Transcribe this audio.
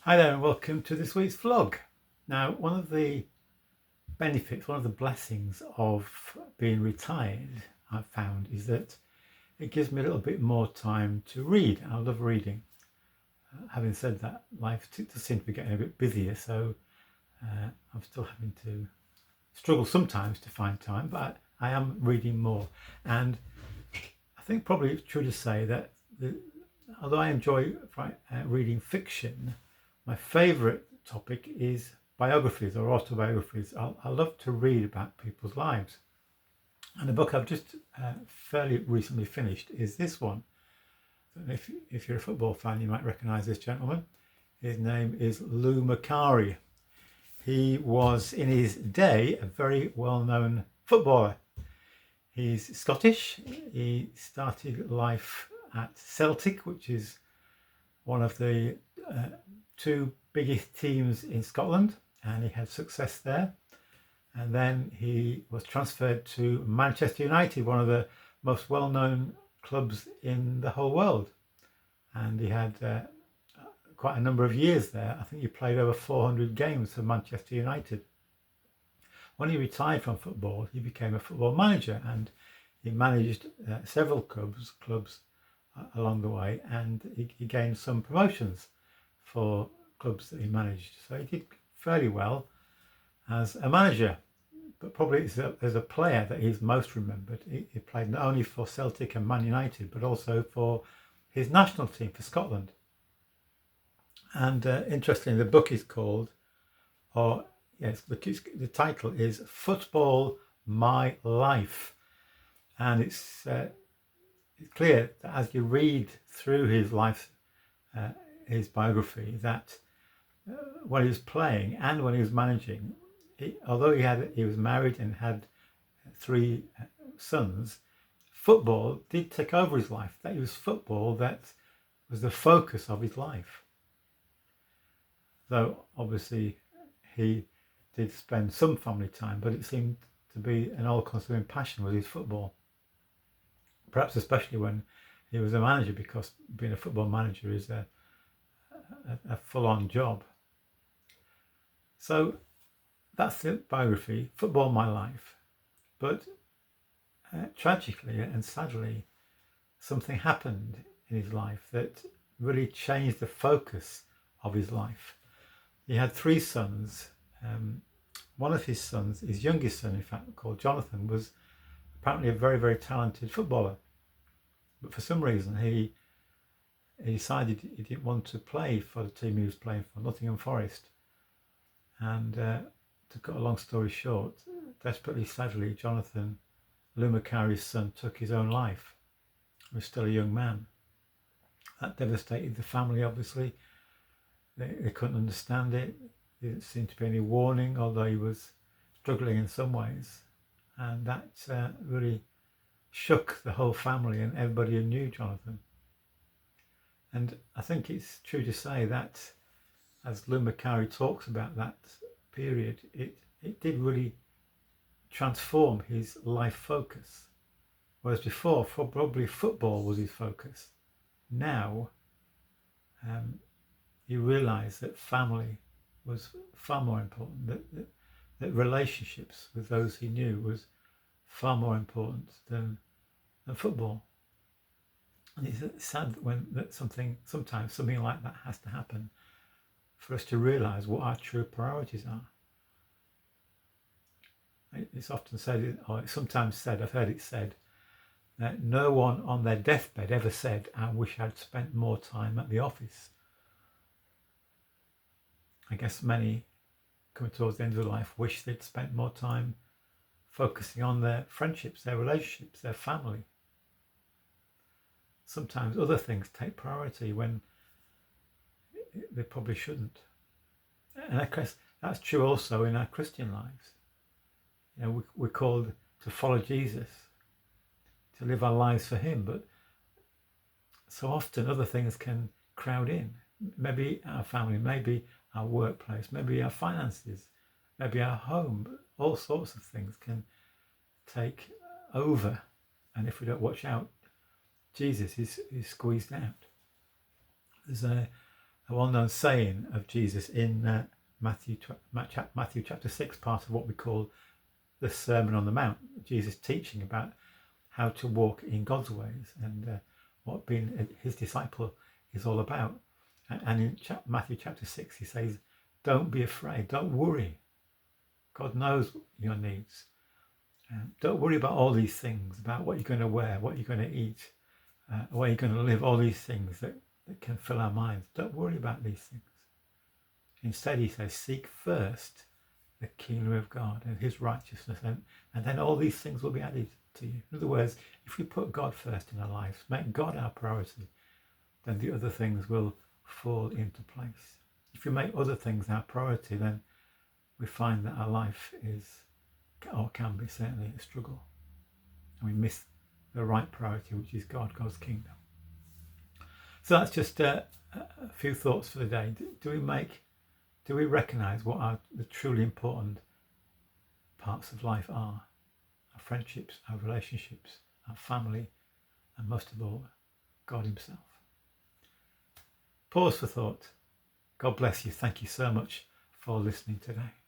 Hi there, and welcome to this week's vlog. Now, one of the benefits, one of the blessings of being retired, I've found, is that it gives me a little bit more time to read. I love reading. Having said that, life does seem to be getting a bit busier, so I'm still having to struggle sometimes to find time, but I am reading more. And I think probably it's true to say that although I enjoy reading fiction, my favourite topic is biographies or autobiographies. I love to read about people's lives. And the book I've just fairly recently finished is this one. If you're a football fan, you might recognise this gentleman. His name is Lou Macari. He was, in his day, a very well-known footballer. He's Scottish. He started life at Celtic, which is one of the two biggest teams in Scotland, and he had success there. And then he was transferred to Manchester United, one of the most well-known clubs in the whole world. And he had quite a number of years there. I think he played over 400 games for Manchester United. When he retired from football, he became a football manager, and he managed several clubs along the way, and he gained some promotions for clubs that he managed. So he did fairly well as a manager, but probably as a player that he's most remembered. He played not only for Celtic and Man United, but also for his national team for Scotland. And interestingly, the book is called, the title is Football My Life. And it's clear that as you read through his life, his biography, that when he was playing and when he was managing, although he was married and had three sons, football did take over his life. That it was football that was the focus of his life. Though obviously he did spend some family time, but it seemed to be an all-consuming passion with his football. Perhaps especially when he was a manager, because being a football manager is a full-on job. So that's the biography, Football My Life. But tragically and sadly, something happened in his life that really changed the focus of his life. He had three sons. One of his sons, his youngest son, in fact, called Jonathan, was apparently a very, very talented footballer. But for some reason, he decided he didn't want to play for the team he was playing for, Nottingham Forest. And to cut a long story short, desperately, sadly, Jonathan, Lou Macari's son, took his own life. He was still a young man. That devastated the family, obviously. They couldn't understand it. There didn't seem to be any warning, although he was struggling in some ways. And that really shook the whole family and everybody who knew Jonathan. And I think it's true to say that, as Lou Macari talks about that period, it did really transform his life focus. Whereas before, probably football was his focus. Now, he realised that family was far more important, that relationships with those he knew was far more important than football. And it's sad that sometimes something like that has to happen for us to realise what our true priorities are. It's often said, or it's sometimes said, I've heard it said, that no one on their deathbed ever said, I wish I'd spent more time at the office. I guess many coming towards the end of life wish they'd spent more time focusing on their friendships, their relationships, their family. Sometimes other things take priority when they probably shouldn't. And I guess that's true also in our Christian lives. You know, we're called to follow Jesus, to live our lives for him, but so often other things can crowd in. Maybe our family, maybe our workplace, maybe our finances, maybe our home. All sorts of things can take over, and if we don't watch out, Jesus is squeezed out. There's a well-known saying of Jesus in Matthew chapter 6, part of what we call the Sermon on the Mount. Jesus teaching about how to walk in God's ways and what being his disciple is all about. And in Matthew chapter 6, he says, don't be afraid, don't worry. God knows your needs. Don't worry about all these things, about what you're going to wear, what you're going to eat, where you're going to live, all these things that can fill our minds. Don't worry about these things. Instead, he says, seek first the kingdom of God and his righteousness, and then all these things will be added to you. In other words, if we put God first in our lives, make God our priority, then the other things will fall into place. If we make other things our priority, then we find that our life is, or can be certainly, a struggle. And we miss the right priority, which is God, God's kingdom. So that's just a few thoughts for the day. Do we recognise what the truly important parts of life are? Our friendships, our relationships, our family, and most of all, God himself. Pause for thought. God bless you. Thank you so much for listening today.